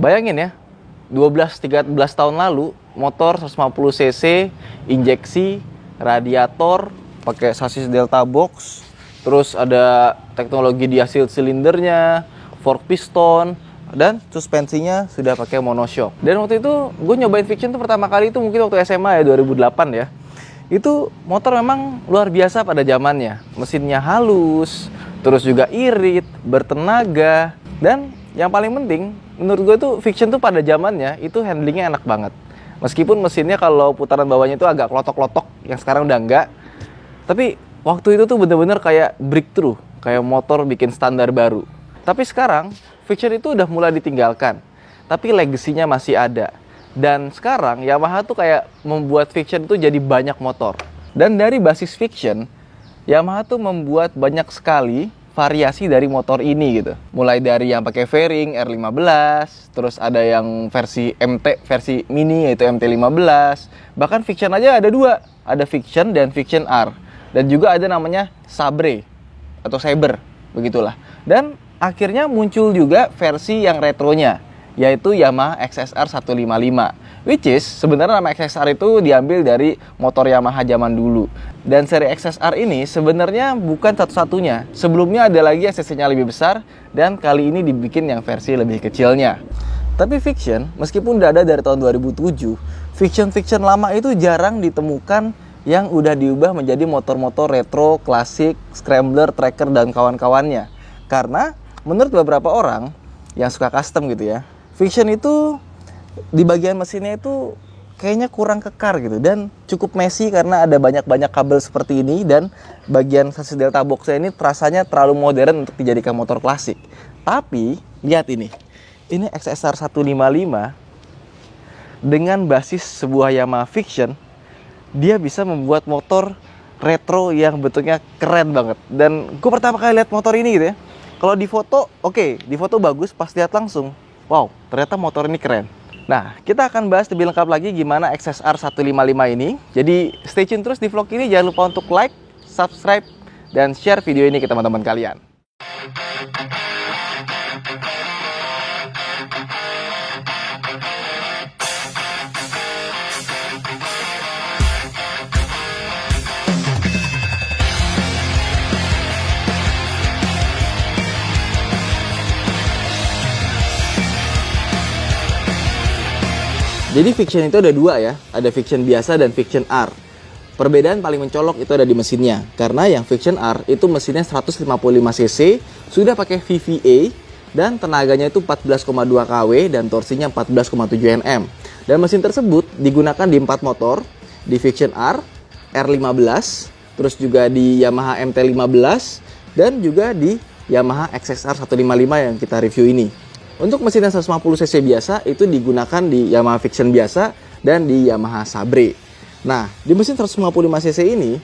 Bayangin ya, 12-13 tahun lalu, motor 150 cc, injeksi, radiator, pakai sasis Delta Box, terus ada teknologi di hasil silindernya, fork piston, dan suspensinya sudah pakai monoshock. Dan waktu itu gue nyobain Fiction tuh pertama kali itu mungkin waktu SMA ya, 2008 ya. Itu motor memang luar biasa pada zamannya. Mesinnya halus, terus juga irit, bertenaga, dan yang paling penting menurut gue tuh Fiction tuh pada zamannya itu handlingnya enak banget. Meskipun mesinnya kalau putaran bawahnya itu agak klotok-klotok, yang sekarang udah enggak. Tapi waktu itu tuh bener-bener kayak breakthrough, kayak motor bikin standar baru. Tapi sekarang Fiction itu udah mulai ditinggalkan, tapi legasinya masih ada. Dan sekarang Yamaha tuh kayak membuat Fiction itu jadi banyak motor. Dan dari basis Fiction, Yamaha tuh membuat banyak sekali variasi dari motor ini gitu. Mulai dari yang pakai fairing R15, terus ada yang versi MT, versi mini yaitu MT15. Bahkan Fiction aja ada dua, ada Fiction dan Fiction R. Dan juga ada namanya Sabre atau Saber, begitulah. Dan akhirnya muncul juga versi yang retronya, yaitu Yamaha XSR 155. Which is, sebenarnya nama XSR itu diambil dari motor Yamaha zaman dulu. Dan seri XSR ini sebenarnya bukan satu-satunya. Sebelumnya ada lagi yang cc-nya lebih besar, dan kali ini dibikin yang versi lebih kecilnya. Tapi Fiction, meskipun udah ada dari tahun 2007, Fiction lama itu jarang ditemukan yang udah diubah menjadi motor-motor retro, klasik, scrambler, tracker, dan kawan-kawannya. Karena menurut beberapa orang yang suka custom gitu ya, Fiction itu di bagian mesinnya itu kayaknya kurang kekar gitu dan cukup messy karena ada banyak-banyak kabel seperti ini, dan bagian sasis Delta Box ini rasanya terlalu modern untuk dijadikan motor klasik. Tapi lihat ini XSR 155 dengan basis sebuah Yamaha Fiction, dia bisa membuat motor retro yang bentuknya keren banget. Dan gue pertama kali lihat motor ini gitu ya, kalau di foto oke, di foto bagus, pas lihat langsung wow, ternyata motor ini keren. Nah, kita akan bahas lebih lengkap lagi gimana XSR 155 ini. Jadi stay tune terus di vlog ini. Jangan lupa untuk like, subscribe, dan share video ini ke teman-teman kalian. Jadi Fiction itu ada dua ya, ada Fiction biasa dan Fiction R. Perbedaan paling mencolok itu ada di mesinnya, karena yang Fiction R itu mesinnya 155 cc, sudah pakai VVA, dan tenaganya itu 14,2 kW dan torsinya 14,7 Nm. Dan mesin tersebut digunakan di 4 motor, di Fiction R, R15, terus juga di Yamaha MT15, dan juga di Yamaha XSR 155 yang kita review ini. Untuk mesin yang 150 cc biasa itu digunakan di Yamaha Fiction biasa dan di Yamaha Sabre. Nah, di mesin 155 cc ini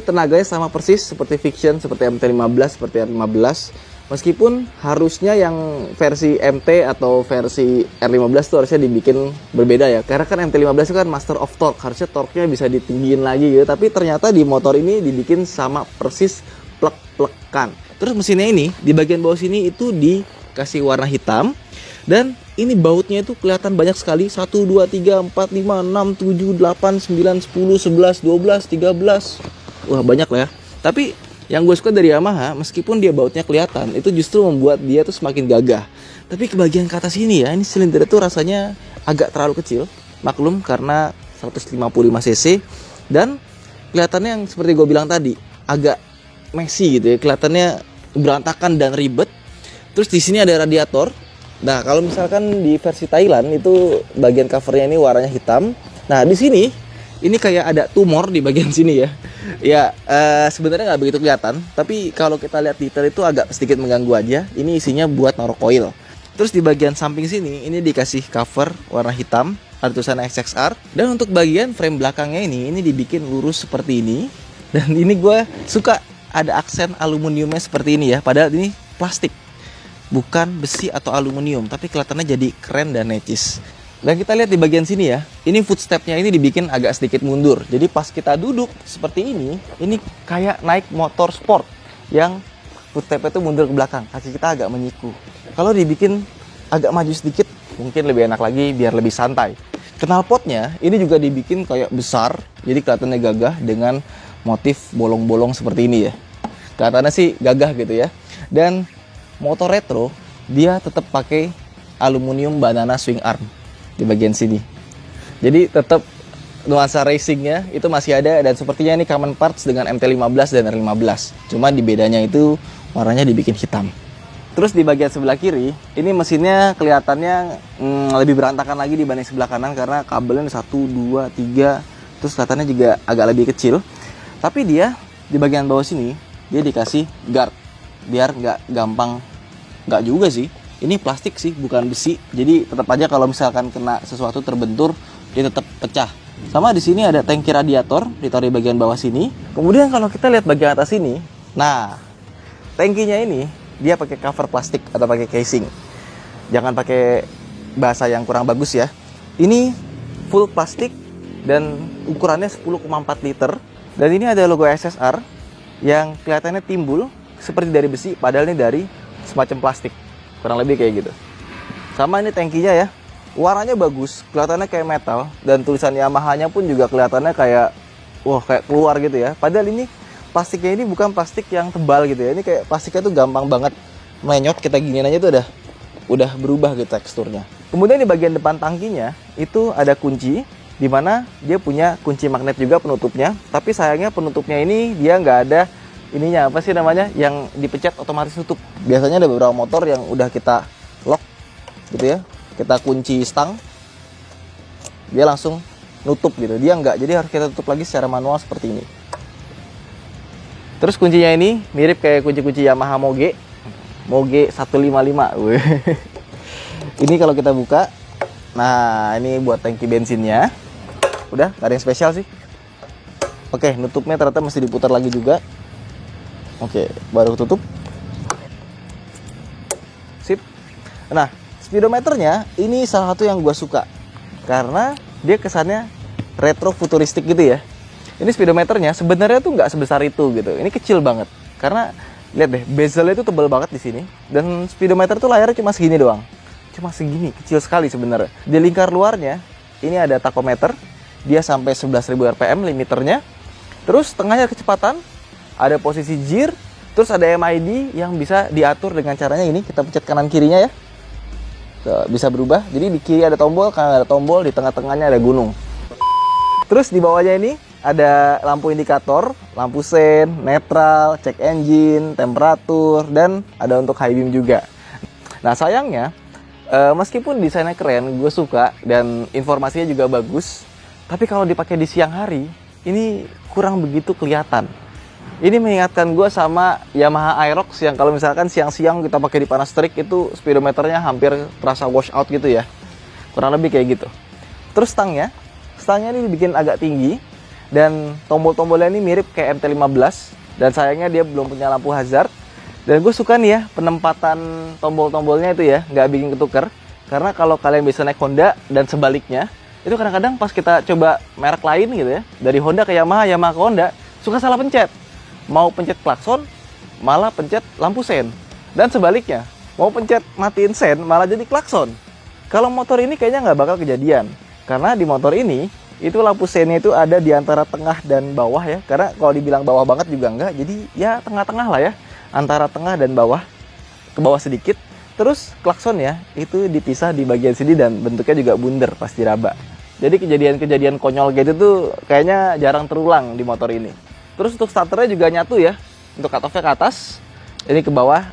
tenaganya sama persis seperti Fiction, seperti MT15, seperti R15. Meskipun harusnya yang versi MT atau versi R15 itu harusnya dibikin berbeda ya. Karena kan MT15 itu kan master of torque, harusnya torque-nya bisa ditinggiin lagi gitu. Tapi ternyata di motor ini dibikin sama persis, plek-plekan. Terus mesinnya ini di bagian bawah sini itu dikasih warna hitam. Dan ini bautnya itu kelihatan banyak sekali, 1, 2, 3, 4, 5, 6, 7, 8, 9, 10, 11, 12, 13. Wah banyak lah ya. Tapi yang gue suka dari Yamaha, meskipun dia bautnya kelihatan, itu justru membuat dia tuh semakin gagah. Tapi ke bagian ke atas ini ya, ini silinder itu rasanya agak terlalu kecil. Maklum karena 155 cc. Dan kelihatannya yang seperti gue bilang tadi, agak messy gitu ya. Kelihatannya berantakan dan ribet. Terus di sini ada radiator. Nah, kalau misalkan di versi Thailand itu bagian covernya ini warnanya hitam. Nah, di sini ini kayak ada tumor di bagian sini ya. Ya, sebenarnya nggak begitu kelihatan, tapi kalau kita lihat detail itu agak sedikit mengganggu aja. Ini isinya buat naruh koil. Terus di bagian samping sini ini dikasih cover warna hitam, ada tulisan XXR. Dan untuk bagian frame belakangnya ini dibikin lurus seperti ini. Dan ini gue suka ada aksen aluminiumnya seperti ini ya. Padahal ini plastik, bukan besi atau aluminium, tapi kelihatannya jadi keren dan necis. Dan kita lihat di bagian sini ya, ini footstepnya ini dibikin agak sedikit mundur. Jadi pas kita duduk seperti ini kayak naik motor sport yang footstepnya itu mundur ke belakang, kaki kita agak menyiku. Kalau dibikin agak maju sedikit, mungkin lebih enak lagi biar lebih santai. Knalpotnya ini juga dibikin kayak besar, jadi kelihatannya gagah dengan motif bolong-bolong seperti ini ya. Kelihatannya sih gagah gitu ya. Dan motor retro dia tetap pakai aluminium banana swing arm di bagian sini. Jadi tetap nuansa racingnya itu masih ada, dan sepertinya ini common parts dengan MT-15 dan R15. Cuma di bedanya itu warnanya dibikin hitam. Terus di bagian sebelah kiri, ini mesinnya kelihatannya lebih berantakan lagi dibanding sebelah kanan karena kabelnya 1, 2, 3, terus kelihatannya juga agak lebih kecil. Tapi dia di bagian bawah sini, dia dikasih guard biar nggak gampang, nggak juga sih. Ini plastik sih, bukan besi. Jadi tetap aja kalau misalkan kena sesuatu terbentur, dia tetap pecah. Sama di sini ada tangki radiator ditaruh di bagian bawah sini. Kemudian kalau kita lihat bagian atas ini, nah tangkinya ini dia pakai cover plastik atau pakai casing. Jangan pakai bahasa yang kurang bagus ya. Ini full plastik dan ukurannya 10,4 liter. Dan ini ada logo SSR yang kelihatannya timbul seperti dari besi, padahal ini dari semacam plastik. Kurang lebih kayak gitu. Sama ini tangkinya ya. Warnanya bagus, kelihatannya kayak metal, dan tulisan Yamaha-nya pun juga kelihatannya kayak kayak keluar gitu ya. Padahal ini plastiknya ini bukan plastik yang tebal gitu ya. Ini kayak plastiknya tuh gampang banget menyot, kita giniin aja tuh udah berubah gitu teksturnya. Kemudian di bagian depan tangkinya itu ada kunci, di mana dia punya kunci magnet juga penutupnya. Tapi sayangnya penutupnya ini dia nggak ada ininya, apa sih namanya, yang dipencet otomatis tutup. Biasanya ada beberapa motor yang udah kita lock gitu ya, kita kunci stang, dia langsung nutup gitu. Dia enggak, jadi harus kita tutup lagi secara manual seperti ini. Terus kuncinya ini mirip kayak kunci-kunci Yamaha Moge 155. Ini kalau kita buka, nah ini buat tangki bensinnya. Udah, gak ada yang spesial sih. Oke, nutupnya ternyata mesti diputar lagi juga. Oke, baru tutup. Sip. Nah, speedometernya ini salah satu yang gue suka karena dia kesannya retro futuristik gitu ya. Ini speedometernya sebenarnya tuh nggak sebesar itu gitu. Ini kecil banget karena lihat deh, bezelnya itu tebal banget di sini, dan speedometer tuh layarnya cuma segini doang. Cuma segini, kecil sekali sebenarnya. Di lingkar luarnya ini ada tachometer, dia sampai 11.000 rpm limiternya. Terus tengahnya kecepatan, ada posisi gear, terus ada MID yang bisa diatur dengan caranya ini, kita pencet kanan kirinya ya. Bisa berubah. Jadi di kiri ada tombol, kanan ada tombol, di tengah-tengahnya ada gunung. Terus di bawahnya ini ada lampu indikator, lampu sen, netral, cek engine, temperatur, dan ada untuk high beam juga. Nah sayangnya, meskipun desainnya keren, gue suka, dan informasinya juga bagus, tapi kalau dipakai di siang hari, ini kurang begitu kelihatan. Ini mengingatkan gue sama Yamaha Aerox yang kalau misalkan siang-siang kita pakai di panas terik itu speedometernya hampir terasa wash out gitu ya. Kurang lebih kayak gitu. Terus stangnya ini dibikin agak tinggi, dan tombol-tombolnya ini mirip kayak MT-15, dan sayangnya dia belum punya lampu hazard. Dan gue suka nih ya penempatan tombol-tombolnya itu ya, nggak bikin ketuker. Karena kalau kalian bisa naik Honda dan sebaliknya, itu kadang-kadang pas kita coba merek lain gitu ya, dari Honda ke Yamaha, Yamaha ke Honda, suka salah pencet. Mau pencet klakson, malah pencet lampu sen. Dan sebaliknya, mau pencet matiin sen, malah jadi klakson. Kalau motor ini kayaknya nggak bakal kejadian. Karena di motor ini, itu lampu sennya itu ada di antara tengah dan bawah ya. Karena kalau dibilang bawah banget juga enggak, jadi ya tengah-tengah lah ya. Antara tengah dan bawah, ke bawah sedikit. Terus klakson ya, itu dipisah di bagian sini dan bentuknya juga bunder pas diraba. Jadi kejadian-kejadian konyol gitu tuh kayaknya jarang terulang di motor ini. Terus untuk starternya juga nyatu ya. Untuk cut-off-nya ke atas, ini ke bawah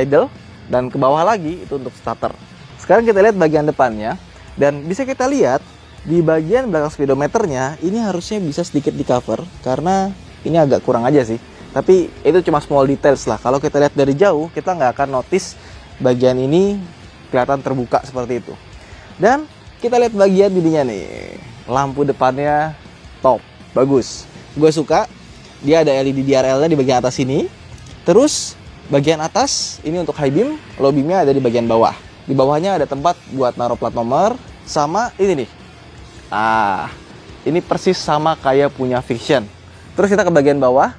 idle, dan ke bawah lagi itu untuk starter. Sekarang kita lihat bagian depannya, dan bisa kita lihat di bagian belakang speedometernya ini harusnya bisa sedikit di cover karena ini agak kurang aja sih. Tapi itu cuma small details lah. Kalau kita lihat dari jauh, kita nggak akan notice bagian ini kelihatan terbuka seperti itu. Dan kita lihat bagian ininya nih, lampu depannya top, bagus. Gue suka. Dia ada LED DRL-nya di bagian atas sini. Terus bagian atas ini untuk high beam, low beam-nya ada di bagian bawah. Di bawahnya ada tempat buat naruh plat nomor, sama ini nih. Ini persis sama kayak punya Fiction. Terus kita ke bagian bawah,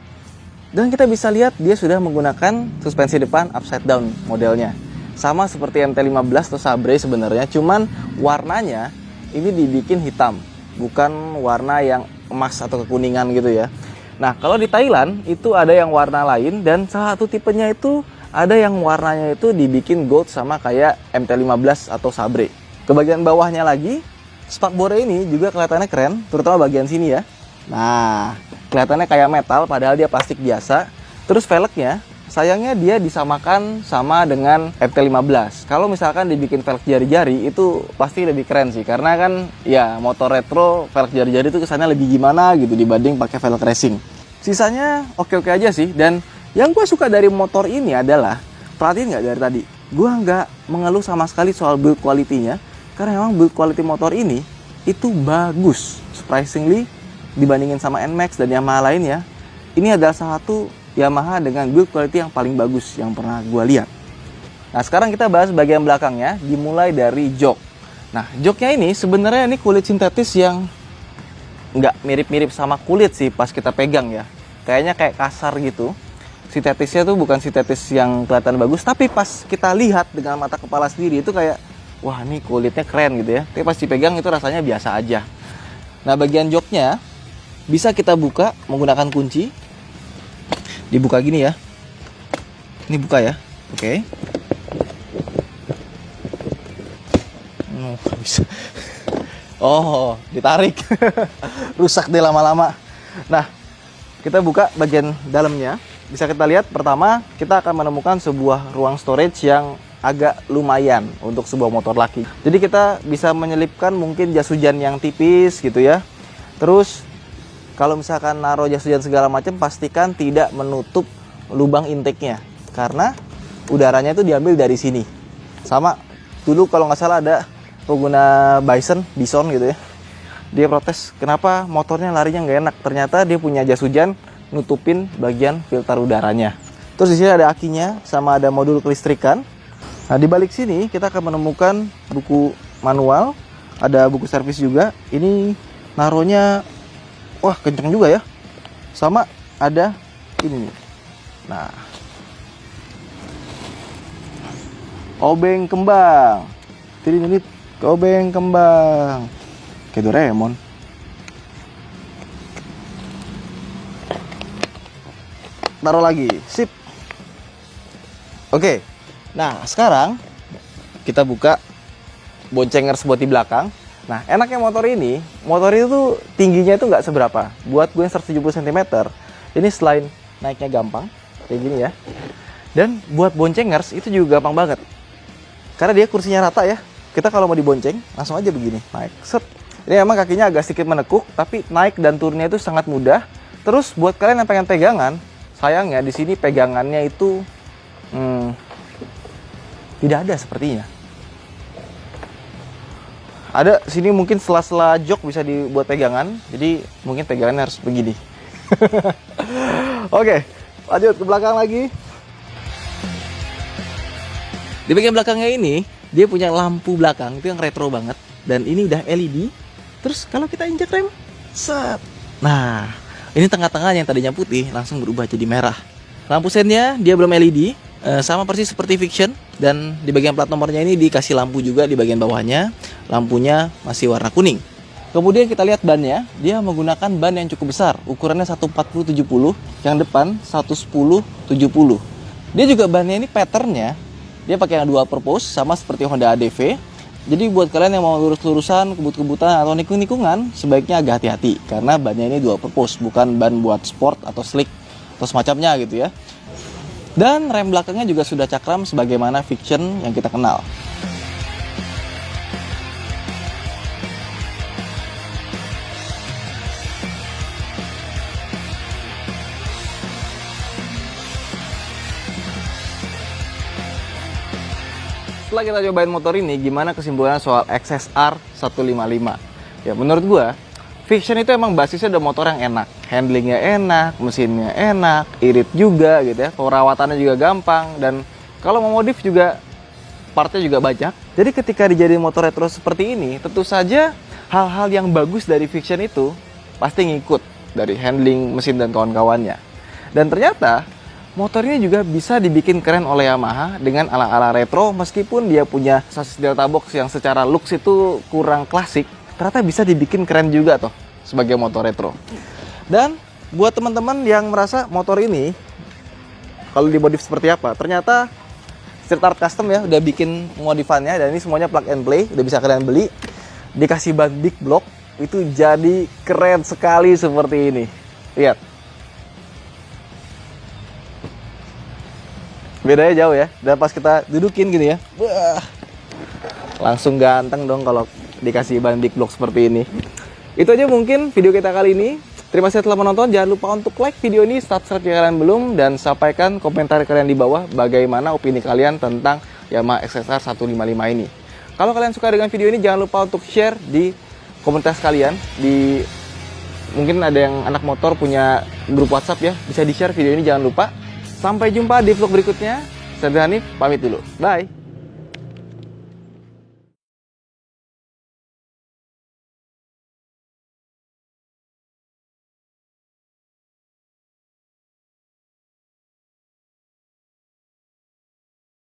dan kita bisa lihat dia sudah menggunakan suspensi depan upside down modelnya. Sama seperti MT-15 atau Sabre sebenarnya, cuman warnanya ini dibikin hitam, bukan warna yang emas atau kekuningan gitu ya. Nah, kalau di Thailand itu ada yang warna lain, dan salah satu tipenya itu ada yang warnanya itu dibikin gold sama kayak MT-15 atau Sabre. Ke bagian bawahnya lagi, spakbore ini juga kelihatannya keren, terutama bagian sini ya. Nah, kelihatannya kayak metal padahal dia plastik biasa. Terus velgnya, sayangnya dia disamakan sama dengan MT-15. Kalau misalkan dibikin velg jari-jari itu pasti lebih keren sih, karena kan ya motor retro velg jari-jari itu kesannya lebih gimana gitu dibanding pakai velg racing. Sisanya oke-oke aja sih. Dan yang gue suka dari motor ini adalah, perhatiin nggak dari tadi, gue nggak mengeluh sama sekali soal build quality-nya, karena memang build quality motor ini itu bagus, surprisingly dibandingin sama NMAX dan Yamaha lainnya. Ini adalah salah satu Yamaha dengan build quality yang paling bagus yang pernah gue lihat. Nah, sekarang kita bahas bagian belakangnya, dimulai dari jok. Nah, joknya ini sebenarnya ini kulit sintetis yang nggak mirip-mirip sama kulit sih pas kita pegang ya. Kayaknya kayak kasar gitu. Sintetisnya tuh bukan sintetis yang kelihatan bagus, tapi pas kita lihat dengan mata kepala sendiri itu kayak, wah ini kulitnya keren gitu ya. Tapi pas dipegang itu rasanya biasa aja. Nah, bagian joknya bisa kita buka menggunakan kunci. Dibuka gini ya. Ini buka ya. Oke. Bisa. Oh, ditarik. Rusak deh lama-lama. Nah, kita buka bagian dalamnya. Bisa kita lihat, pertama kita akan menemukan sebuah ruang storage yang agak lumayan untuk sebuah motor laki. Jadi kita bisa menyelipkan mungkin jas hujan yang tipis gitu ya. Terus kalau misalkan naruh jas hujan segala macam, pastikan tidak menutup lubang intake-nya, karena udaranya itu diambil dari sini. Sama dulu kalau nggak salah ada pengguna Bison gitu ya, dia protes kenapa motornya larinya nggak enak. Ternyata dia punya jas hujan nutupin bagian filter udaranya. Terus di sini ada akinya sama ada modul kelistrikan. Nah, di balik sini kita akan menemukan buku manual, ada buku servis juga. Ini naruhnya wah kenceng juga ya. Sama ada ini nih. Nah, obeng kembang. Ini obeng kembang. Kayak Doraemon. Taruh lagi, sip. Oke, nah sekarang kita buka boncengers buat di belakang. Nah, enaknya motor ini tuh tingginya itu nggak seberapa. Buat gue yang 170 cm, ini selain naiknya gampang, kayak gini ya. Dan buat boncengers itu juga gampang banget. Karena dia kursinya rata ya. Kita kalau mau dibonceng, langsung aja begini, naik, set. Ini emang kakinya agak sedikit menekuk, tapi naik dan turunnya itu sangat mudah. Terus buat kalian yang pengen pegangan, sayangnya di sini pegangannya itu tidak ada sepertinya. Ada sini mungkin sela-sela jok bisa dibuat pegangan, jadi mungkin pegangannya harus begini. Oke, lanjut ke belakang lagi. Di bagian belakangnya ini dia punya lampu belakang itu yang retro banget, dan ini udah LED. Terus kalau kita injak rem, set. Nah, ini tengah-tengah yang tadinya putih langsung berubah jadi merah. Lampu sennya dia belum LED, sama persis seperti Fiction. Dan di bagian plat nomornya ini dikasih lampu juga di bagian bawahnya. Lampunya masih warna kuning. Kemudian kita lihat bannya, dia menggunakan ban yang cukup besar. Ukurannya 140/70, yang depan 110/70. Dia juga bannya ini patternnya, dia pakai yang dual purpose sama seperti Honda ADV. Jadi buat kalian yang mau lurus-lurusan, kebut-kebutan atau nikung-nikungan, sebaiknya agak hati-hati karena bannya ini dual purpose, bukan ban buat sport atau slick atau semacamnya gitu ya. Dan rem belakangnya juga sudah cakram sebagaimana Fiction yang kita kenal. Setelah kita cobain motor ini, gimana kesimpulannya soal XSR 155? Ya menurut gua, Fiction itu emang basisnya udah motor yang enak. Handlingnya enak, mesinnya enak, irit juga gitu ya. Perawatannya juga gampang, dan kalau mau modif juga partnya juga banyak. Jadi ketika dijadiin motor retro seperti ini, tentu saja hal-hal yang bagus dari Fiction itu pasti ngikut dari handling, mesin, dan kawan-kawannya. Dan ternyata Motor ini juga bisa dibikin keren oleh Yamaha dengan ala-ala retro, meskipun dia punya sasis delta box yang secara looks itu kurang klasik, ternyata bisa dibikin keren juga toh sebagai motor retro. Dan buat teman-teman yang merasa motor ini kalau dimodif seperti apa, ternyata Street Art Custom ya udah bikin modifannya, dan ini semuanya plug and play, udah bisa kalian beli, dikasih ban big block, itu jadi keren sekali seperti ini. Lihat. Bedanya jauh ya, dan pas kita dudukin gini ya, langsung ganteng dong kalau dikasih ban big block seperti ini. Itu aja mungkin video kita kali ini. Terima kasih telah menonton, jangan lupa untuk like video ini, subscribe jika kalian belum, dan sampaikan komentar kalian di bawah bagaimana opini kalian tentang Yamaha XSR 155 ini. Kalau kalian suka dengan video ini, jangan lupa untuk share di komunitas kalian, mungkin ada yang anak motor punya grup WhatsApp ya, bisa di-share video ini, jangan lupa. Sampai jumpa di vlog berikutnya. Saya Hanif, pamit dulu. Bye.